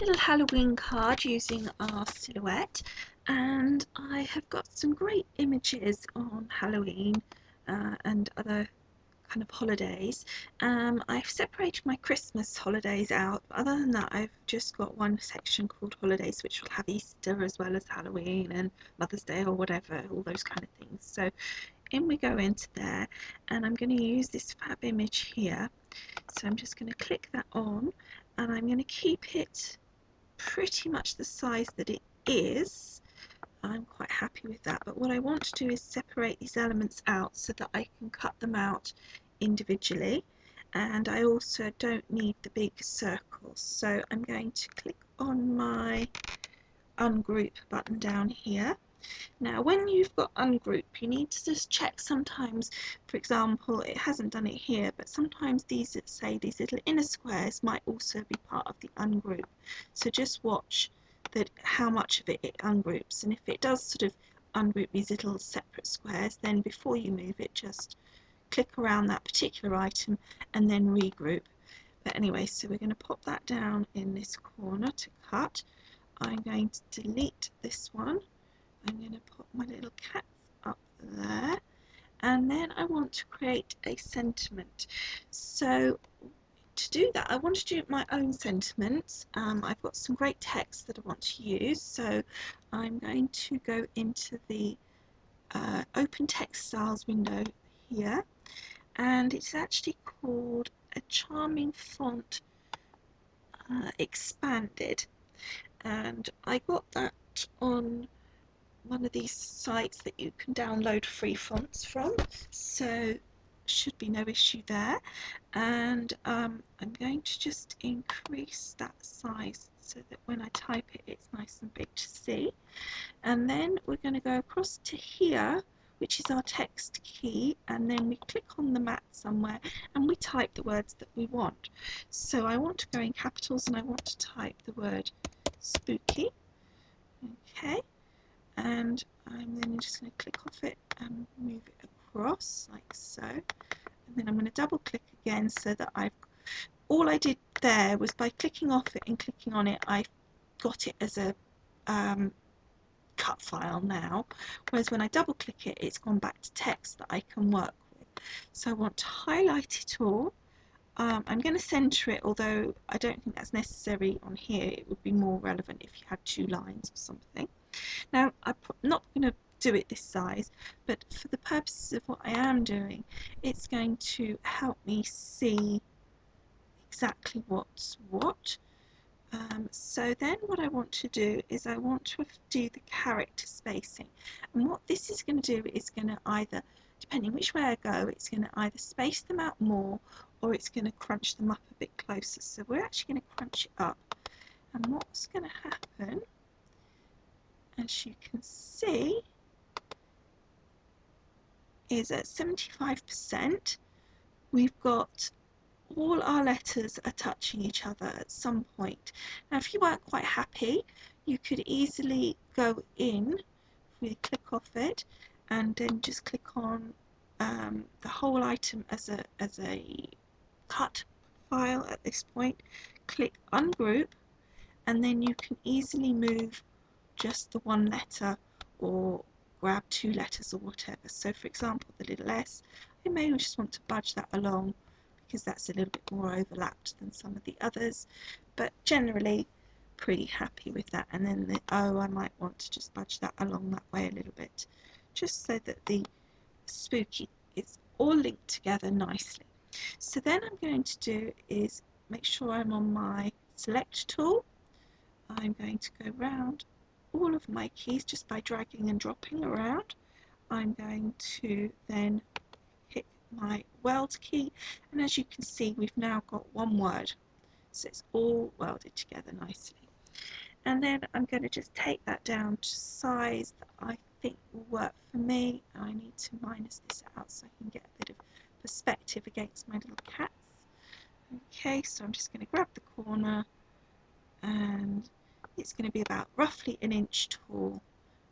little Halloween card using our silhouette, and I have got some great images on Halloween and other kind of holidays. I've separated my Christmas holidays out, but other than that I've just got one section called holidays, which will have Easter as well as Halloween and Mother's Day or whatever, all those kind of things. So in we go into there, and I'm going to use this fab image here. So I'm just going to click that on, and I'm going to keep it pretty much the size that it is. I'm quite happy with that, but what I want to do is separate these elements out so that I can cut them out individually, and I also don't need the big circles. So I'm going to click on my ungroup button down here. Now when you've got ungroup, you need to just check sometimes. For example, it hasn't done it here, but sometimes these, say these little inner squares, might also be part of the ungroup. So just watch that how much of it ungroups, and if it does sort of ungroup these little separate squares, then before you move it, just click around that particular item and then regroup. But anyway, so we're going to pop that down in this corner to cut. I'm going to delete this one. I'm going to put my little cats up there, and then I want to create a sentiment. So to do that, I want to do my own sentiments. I've got some great text that I want to use, so I'm going to go into the Open Text Styles window here, and it's actually called a Charming Font Expanded, and I got that on one of these sites that you can download free fonts from, so should be no issue there. And I'm going to just increase that size so that when I type it, it's nice and big to see. And then we're going to go across to here, which is our text key, and then we click on the mat somewhere and we type the words that we want. So I want to go in capitals and I want to type the word spooky. Okay, and I'm then just going to click off it and move it across like so, and then I'm going to double click again so that all I did there was by clicking off it and clicking on it, I got it as a cut file now, whereas when I double click it, it's gone back to text that I can work with. So I want to highlight it all. I'm going to center it, although I don't think that's necessary on here. It would be more relevant if you had two lines or something. Now I'm not going to do it this size, but for the purposes of what I am doing, it's going to help me see exactly what's what. So then what I want to do is I want to do the character spacing, and what this is going to do is going to either, depending which way I go, it's going to either space them out more or it's going to crunch them up a bit closer. So we're actually going to crunch it up, and what's going to happen, as you can see, is at 75% we've got all our letters are touching each other at some point. Now if you weren't quite happy, you could easily go in, we click off it, and then just click on the whole item as a cut file at this point, click ungroup, and then you can easily move just the one letter or grab two letters or whatever. So for example, the little s, I may just want to budge that along because that's a little bit more overlapped than some of the others, but generally pretty happy with that. And then the O, I might want to just budge that along that way a little bit, just so that the spooky is all linked together nicely. So then I'm going to do is make sure I'm on my select tool. I'm going to go round all of my keys just by dragging and dropping around. I'm going to then hit my weld key, and as you can see, we've now got one word, so it's all welded together nicely. And then I'm going to just take that down to size that I think will work for me. I need to minus this out so I can get a bit of perspective against my little cats. Okay, so I'm just going to grab the corner, and it's going to be about roughly an inch tall,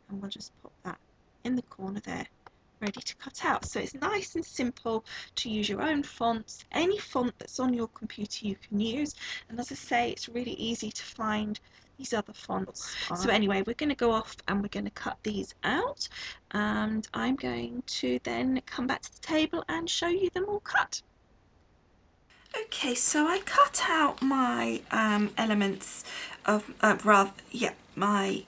and we'll just pop that in the corner there ready to cut out. So it's nice and simple to use your own fonts. Any font that's on your computer you can use, and as I say, it's really easy to find these other fonts. So anyway, we're going to go off and we're going to cut these out, and I'm going to then come back to the table and show you them all cut. Okay, so I cut out my elements of my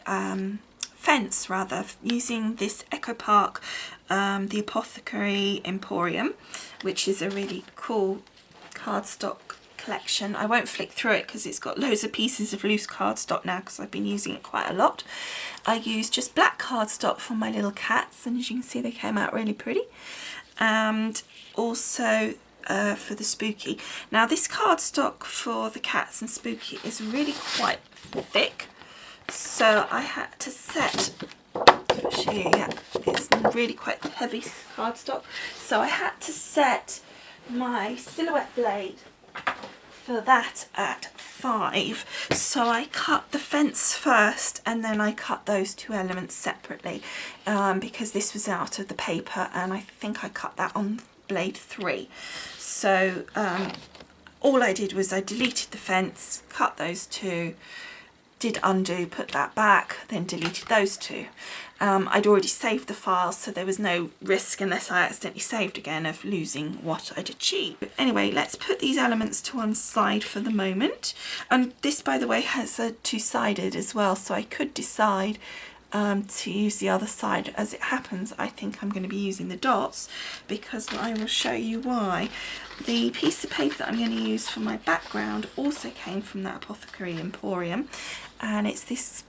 fence rather, using this Echo Park, the Apothecary Emporium, which is a really cool cardstock collection. I won't flick through it because it's got loads of pieces of loose cardstock now because I've been using it quite a lot. I used just black cardstock for my little cats, and as you can see they came out really pretty. And also for the spooky. Now this cardstock for the cats and spooky is really quite thick, so I had to set, it's really quite heavy cardstock, so I had to set my silhouette blade for that at 5. So I cut the fence first and then I cut those two elements separately, because this was out of the paper, and I think I cut that on blade 3. So all I did was I deleted the fence, cut those two, did undo, put that back, then deleted those two. I'd already saved the files, so there was no risk, unless I accidentally saved again, of losing what I'd achieved. Anyway, let's put these elements to one side for the moment. And this, by the way, has a two-sided as well, so I could decide to use the other side. As it happens, I think I'm going to be using the dots, because I will show you why. The piece of paper that I'm going to use for my background also came from that Apothecary Emporium, and it's this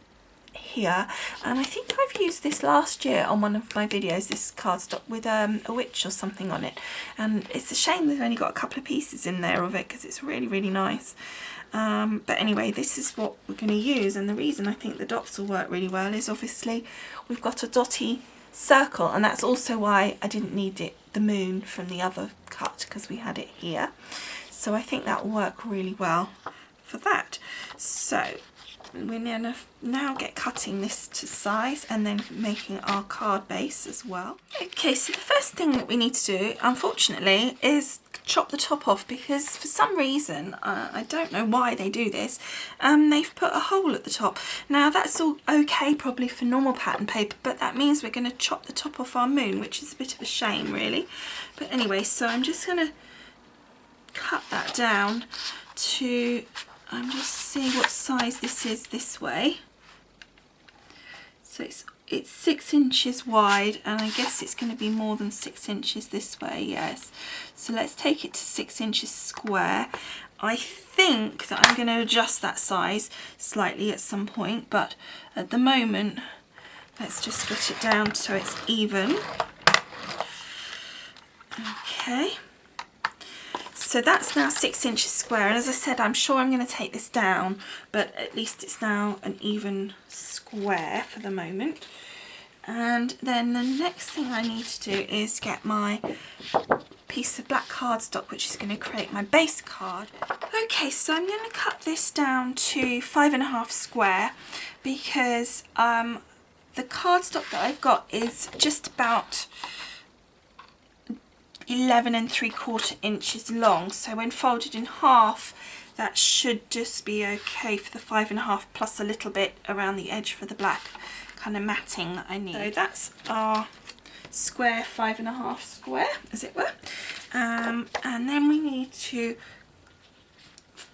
here, and I think I've used this last year on one of my videos, this cardstock with a witch or something on it, and it's a shame they've only got a couple of pieces in there of it because it's really, really nice. But anyway, this is what we're going to use, and the reason I think the dots will work really well is obviously we've got a dotty circle, and that's also why I didn't need the moon from the other cut, because we had it here. So I think that will work really well for that. So we're going to now get cutting this to size and then making our card base as well. Okay, so the first thing that we need to do, unfortunately, is chop the top off, because for some reason, I don't know why they do this, they've put a hole at the top. Now that's all okay probably for normal pattern paper, but that means we're going to chop the top off our moon, which is a bit of a shame really. But anyway, so I'm just going to cut that down to, I'm just seeing what size this is this way. So it's 6 inches wide, and I guess it's going to be more than 6 inches this way, yes. So let's take it to 6 inches square. I think that I'm going to adjust that size slightly at some point, but at the moment, let's just get it down so it's even. Okay. So that's now 6 inches square, and as I said, I'm sure I'm going to take this down, but at least it's now an even square for the moment. And then the next thing I need to do is get my piece of black cardstock, which is going to create my base card. Okay, so I'm going to cut this down to 5.5 square, because the cardstock that I've got is just about 11 3/4 inches long, so when folded in half that should just be okay for the 5.5, plus a little bit around the edge for the black kind of matting that I need. So that's our square 5.5 square, as it were. And then we need to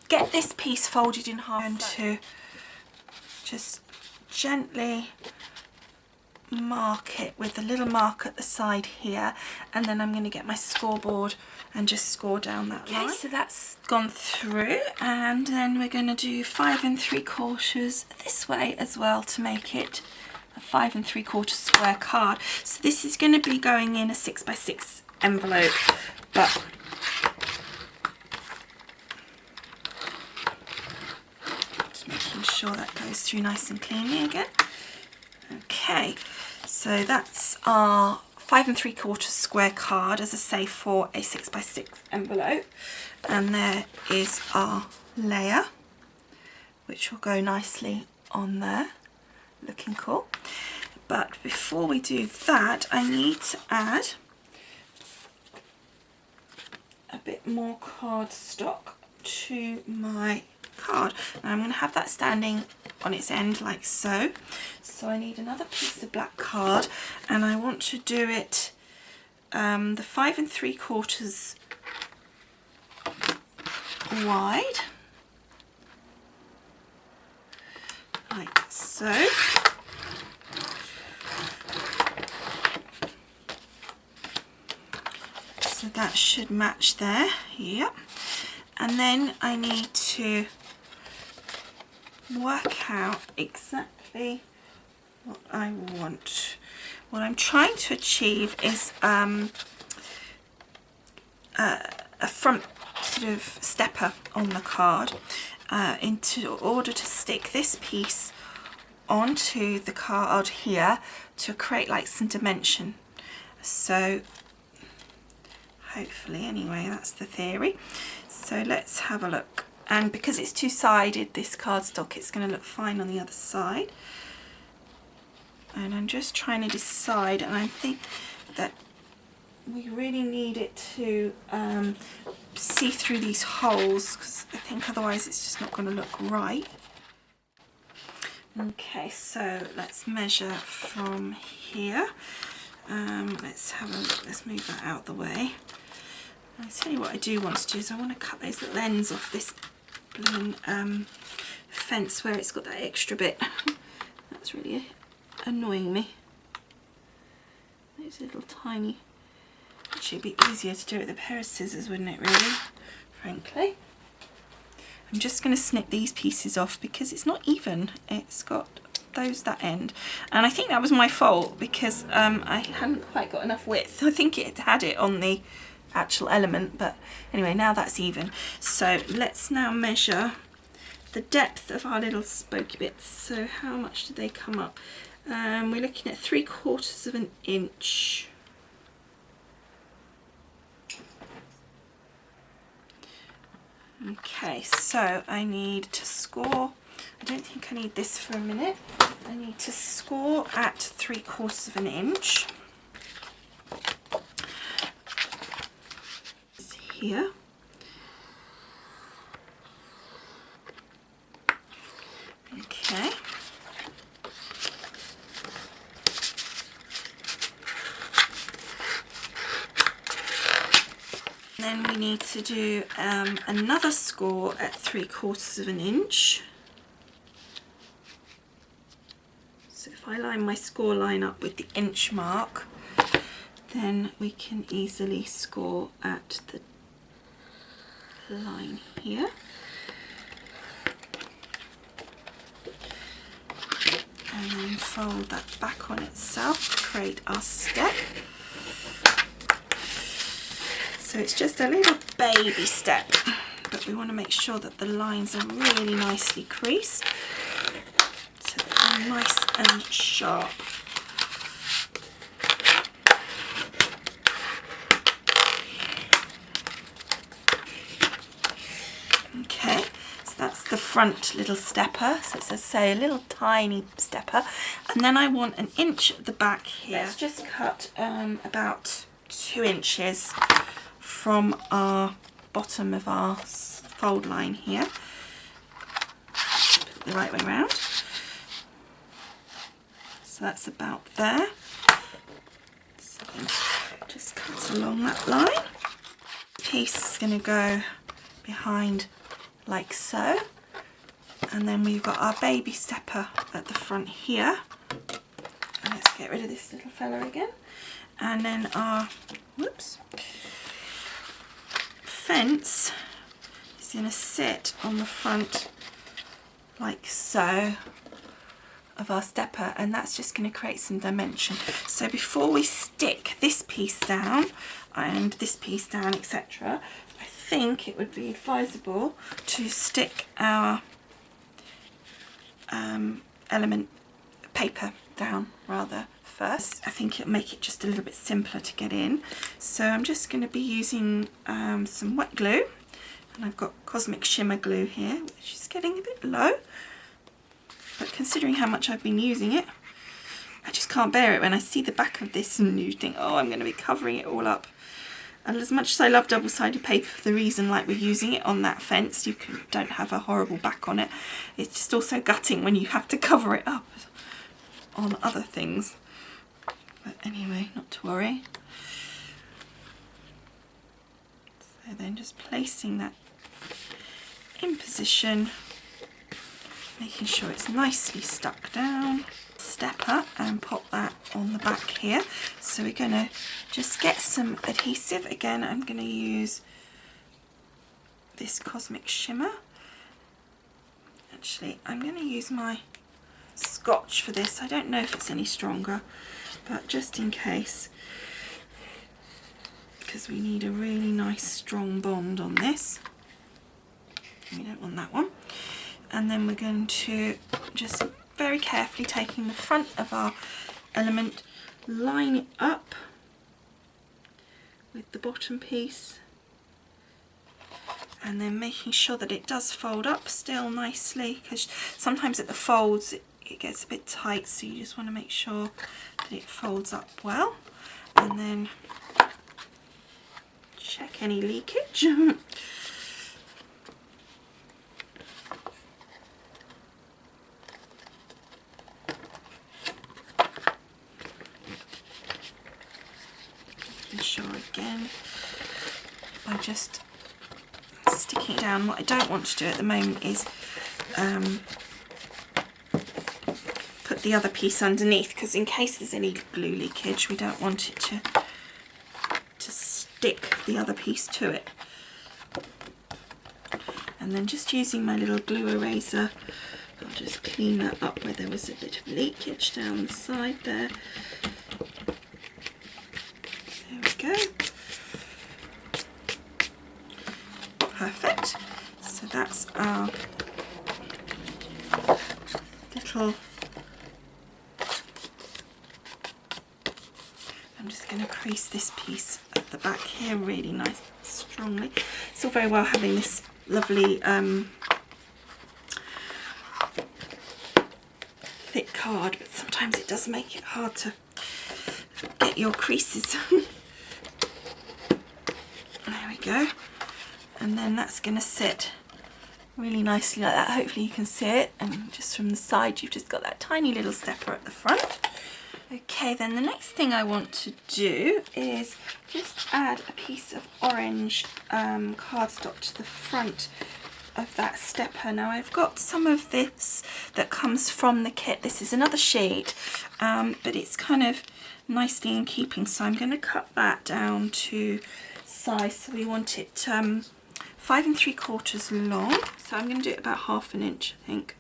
get this piece folded in half and to just gently mark it with a little mark at the side here, and then I'm going to get my scoreboard and just score down that line. Okay, so that's gone through, and then we're going to do 5 3/4 this way as well to make it a 5 3/4 square card. So this is going to be going in a 6x6 envelope, but just making sure that goes through nice and cleanly again. Okay, so that's our 5 3/4 square card, as I say, for a 6x6 envelope. And there is our layer, which will go nicely on there, looking cool. But before we do that, I need to add a bit more cardstock to my card. Now I'm going to have that standing on its end like so. So I need another piece of black card, and I want to do it the 5 3/4 wide, like so. So that should match there, yep. And then I need to work out exactly what I want. What I'm trying to achieve is a front sort of stepper on the card in order to stick this piece onto the card here to create like some dimension. So hopefully, anyway, that's the theory. So let's have a look. And because it's two-sided, this cardstock, it's going to look fine on the other side. And I'm just trying to decide, and I think that we really need it to see through these holes, because I think otherwise it's just not going to look right. Okay, so let's measure from here. Let's have a look. Let's move that out of the way. I'll tell you what I do want to do is I want to cut those little ends off this blooming fence where it's got that extra bit. That's really annoying me. Those little tiny... Actually, it'd be easier to do it with a pair of scissors, wouldn't it, really? Frankly. I'm just going to snip these pieces off because it's not even. It's got that end. And I think that was my fault because I hadn't quite got enough width. I think it had it on the actual element, but anyway, now that's even. So let's now measure the depth of our little spokey bits. So how much do they come up? We're looking at 3/4 of an inch. Okay, so I need to score. I don't think I need this for a minute. I need to score at 3/4 of an inch. Here. Okay. Then we need to do another score at 3/4 of an inch. So if I line my score line up with the inch mark, then we can easily score at the line here. And then fold that back on itself to create our step. So it's just a little baby step, but we want to make sure that the lines are really nicely creased, so they're nice and sharp. Okay, so that's the front little stepper. So it's, as I say, a little tiny stepper. And then I want an inch at the back here. Let's just cut about 2 inches from our bottom of our fold line here. Put it the right way around. So that's about there. So just cut along that line. Piece is going to go behind like so, and then we've got our baby stepper at the front here. And let's get rid of this little fella again, and then our fence is going to sit on the front like so of our stepper, and that's just going to create some dimension. So before we stick this piece down and this piece down, etc., I think it would be advisable to stick our element paper down rather first. I think it'll make it just a little bit simpler to get in. So I'm just going to be using some wet glue, and I've got Cosmic Shimmer glue here, which is getting a bit low, but considering how much I've been using it, I just can't bear it when I see the back of this and you think, oh, I'm going to be covering it all up. And as much as I love double-sided paper for the reason like we're using it on that fence, don't have a horrible back on it. It's just also gutting when you have to cover it up on other things. But anyway, not to worry. So then just placing that in position, making sure it's nicely stuck down. Step up and pop that on the back here. So we're going to just get some adhesive. Again, I'm going to use this Cosmic Shimmer. Actually, I'm going to use my Scotch for this. I don't know if it's any stronger, but just in case, because we need a really nice strong bond on this. We don't want that one. And then we're going to just very carefully, taking the front of our element, line it up with the bottom piece, and then making sure that it does fold up still nicely, because sometimes at the folds it gets a bit tight, so you just want to make sure that it folds up well. And then check any leakage. Sure, again, by just sticking it down. What I don't want to do at the moment is put the other piece underneath, because in case there's any glue leakage, we don't want it to stick the other piece to it. And then just using my little glue eraser, I'll just clean that up where there was a bit of leakage down the side there. Go. Perfect. So that's our little, I'm just going to crease this piece at the back here really nice, strongly. It's all very well having this lovely thick card, but sometimes it does make it hard to get your creases. There we go. And then that's going to sit really nicely like that. Hopefully you can see it, and just from the side you've just got that tiny little stepper at the front. Okay, then the next thing I want to do is just add a piece of orange cardstock to the front of that stepper. Now I've got some of this that comes from the kit. This is another sheet, but it's kind of nicely in keeping, so I'm going to cut that down to size. So we want it 5 3/4 long, so I'm going to do it about 1/2 inch, I think.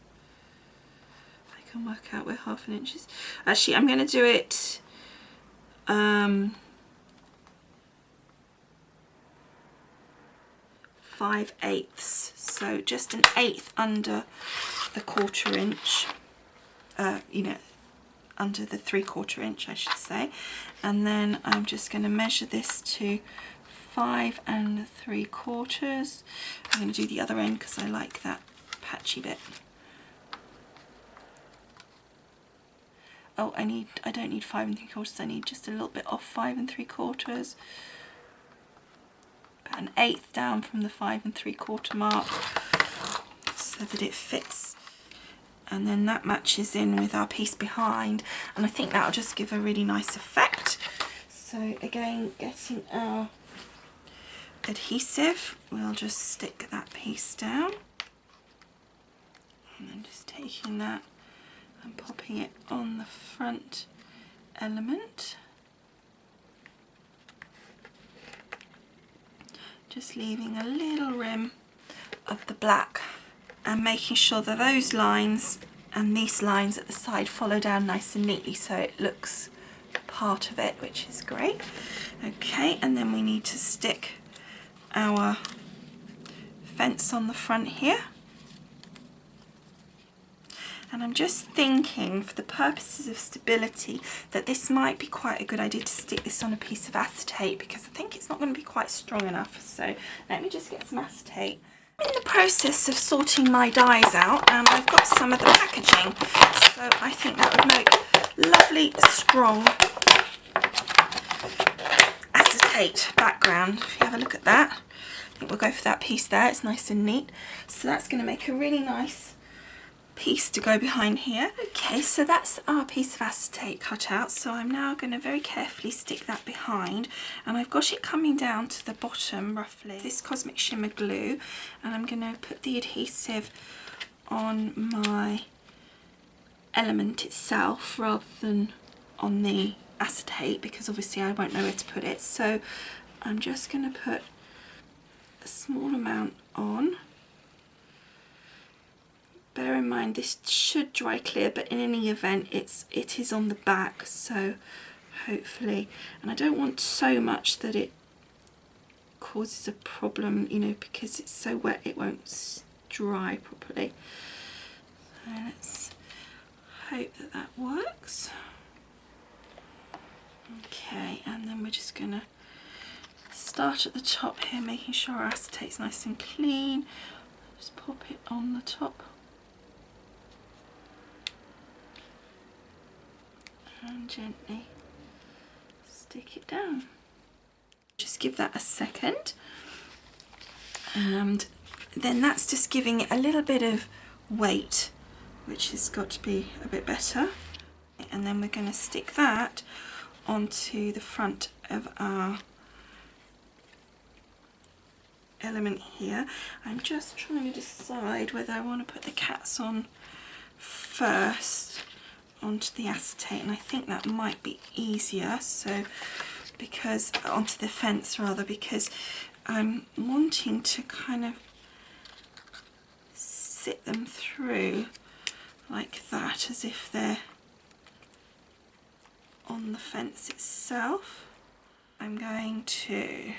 I can work out where 1/2 inch is. Actually, I'm going to do it 5/8, so just an 1/8 under the 1/4 inch, you know, under the 3/4 inch I should say. And then I'm just going to measure this to 5 3/4. I'm going to do the other end because I like that patchy bit. Oh, I don't need 5 3/4, I need just a little bit off 5 3/4. About an 1/8 down from the 5 3/4 mark, so that it fits. And then that matches in with our piece behind, and I think that'll just give a really nice effect. So again, getting our adhesive, we'll just stick that piece down, and then just taking that and popping it on the front element, just leaving a little rim of the black, and making sure that those lines and these lines at the side follow down nice and neatly, so it looks part of it, which is great. Okay, and then we need to stick our fence on the front here. And I'm just thinking, for the purposes of stability, that this might be quite a good idea to stick this on a piece of acetate, because I think it's not going to be quite strong enough. So let me just get some acetate in the process of sorting my dies out, and I've got some of the packaging, so I think that would make lovely strong acetate background. If you have a look at that, I think we'll go for that piece there. It's nice and neat, so that's going to make a really nice piece to go behind here. Okay, so that's our piece of acetate cut out, so I'm now going to very carefully stick that behind, and I've got it coming down to the bottom roughly. This Cosmic Shimmer glue, and I'm going to put the adhesive on my element itself rather than on the acetate, because obviously I won't know where to put it, so I'm just going to put a small amount on. Bear in mind this should dry clear, but in any event it is on the back, so hopefully, and I don't want so much that it causes a problem, you know, because it's so wet it won't dry properly. So let's hope that that works. Okay, and then we're just gonna start at the top here, making sure our acetate's nice and clean. Just pop it on the top. And gently stick it down. Just give that a second, and then that's just giving it a little bit of weight, which has got to be a bit better. And then we're going to stick that onto the front of our element here. I'm just trying to decide whether I want to put the cats on first onto the acetate, and I think that might be easier, so because onto the fence rather, because I'm wanting to kind of sit them through like that as if they're on the fence itself. I'm going to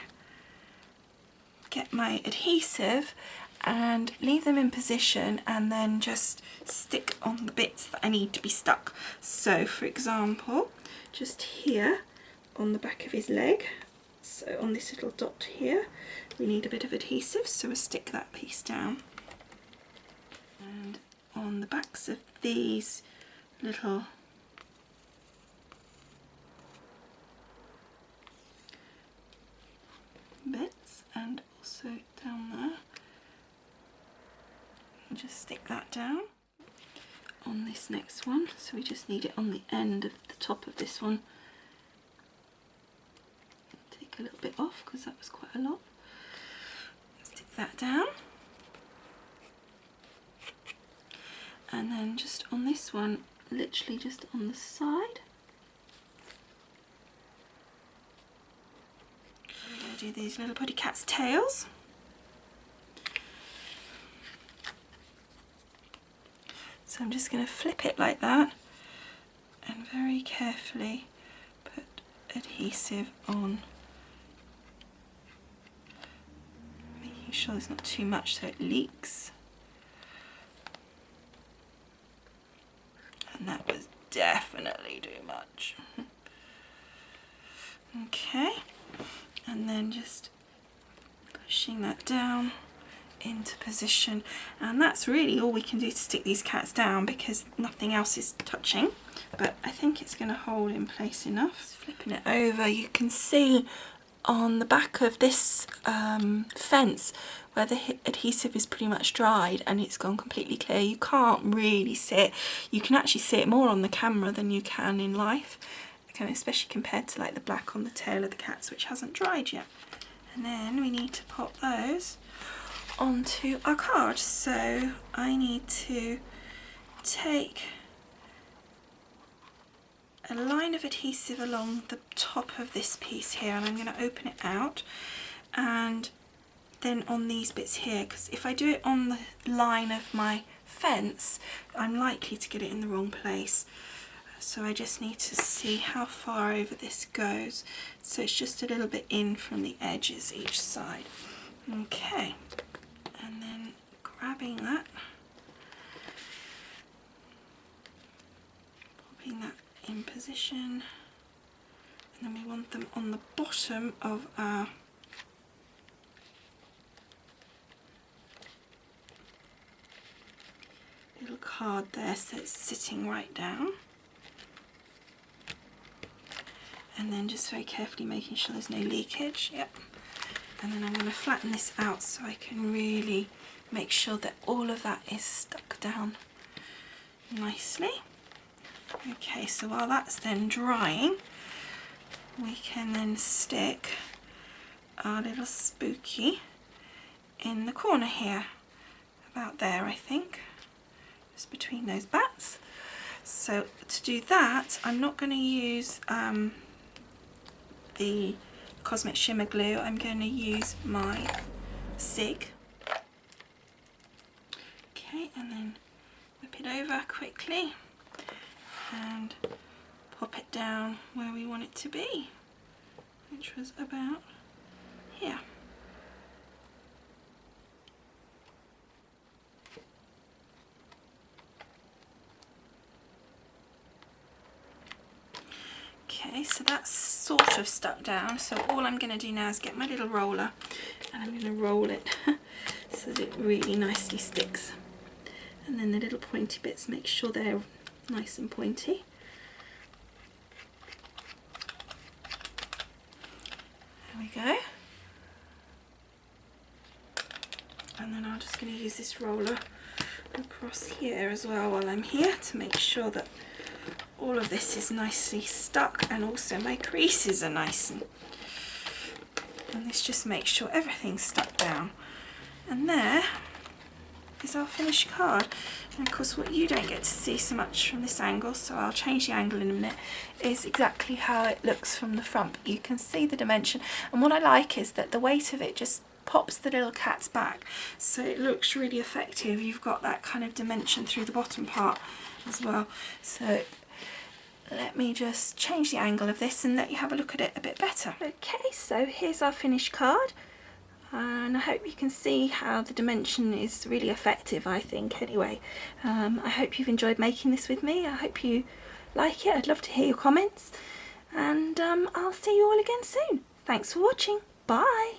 get my adhesive and leave them in position, and then just stick on the bits that I need to be stuck. So for example, just here on the back of his leg, so on this little dot here, we need a bit of adhesive, so we'll stick that piece down. And on the backs of these little bits, and also down there, just stick that down on this next one, so we just need it on the end of the top of this one. Take a little bit off because that was quite a lot. Stick that down, and then just on this one, literally just on the side, we're going to do these little putty cat's tails. So I'm just going to flip it like that and very carefully put adhesive on, making sure there's not too much so it leaks. And that was definitely too much. Okay, and then just pushing that down into position, and that's really all we can do to stick these cats down because nothing else is touching, but I think it's going to hold in place enough. Flipping it over, you can see on the back of this fence where the adhesive is pretty much dried and it's gone completely clear. You can't really see it. You can actually see it more on the camera than you can in life, okay, especially compared to like the black on the tail of the cats, which hasn't dried yet. And then we need to pop those onto our card, so I need to take a line of adhesive along the top of this piece here, and I'm going to open it out, and then on these bits here, because if I do it on the line of my fence I'm likely to get it in the wrong place, so I just need to see how far over this goes, so it's just a little bit in from the edges each side. Okay, and then grabbing that, popping that in position, and then we want them on the bottom of our card there so it's sitting right down. And then just very carefully making sure there's no leakage. Yep. And then I'm going to flatten this out so I can really make sure that all of that is stuck down nicely. Okay, so while that's then drying, we can then stick our little spooky in the corner here, about there I think, just between those bats. So to do that, I'm not going to use the Cosmic Shimmer glue. I'm going to use my SIG. Okay, and then whip it over quickly and pop it down where we want it to be, which was about here. Okay, so that's sort of stuck down, so all I'm going to do now is get my little roller and I'm going to roll it so that it really nicely sticks. And then the little pointy bits, make sure they're nice and pointy. There we go. And then I'm just going to use this roller across here as well while I'm here to make sure that all of this is nicely stuck, and also my creases are nice, and this just makes sure everything's stuck down. And there is our finished card. And of course what you don't get to see so much from this angle, so I'll change the angle in a minute, is exactly how it looks from the front. But you can see the dimension, and what I like is that the weight of it just pops the little cats back, so it looks really effective. You've got that kind of dimension through the bottom part as well. So let me just change the angle of this and let you have a look at it a bit better. Okay, so here's our finished card, and I hope you can see how the dimension is really effective, I think, anyway. I hope you've enjoyed making this with me. I hope you like it. I'd love to hear your comments, and I'll see you all again soon. Thanks for watching. Bye.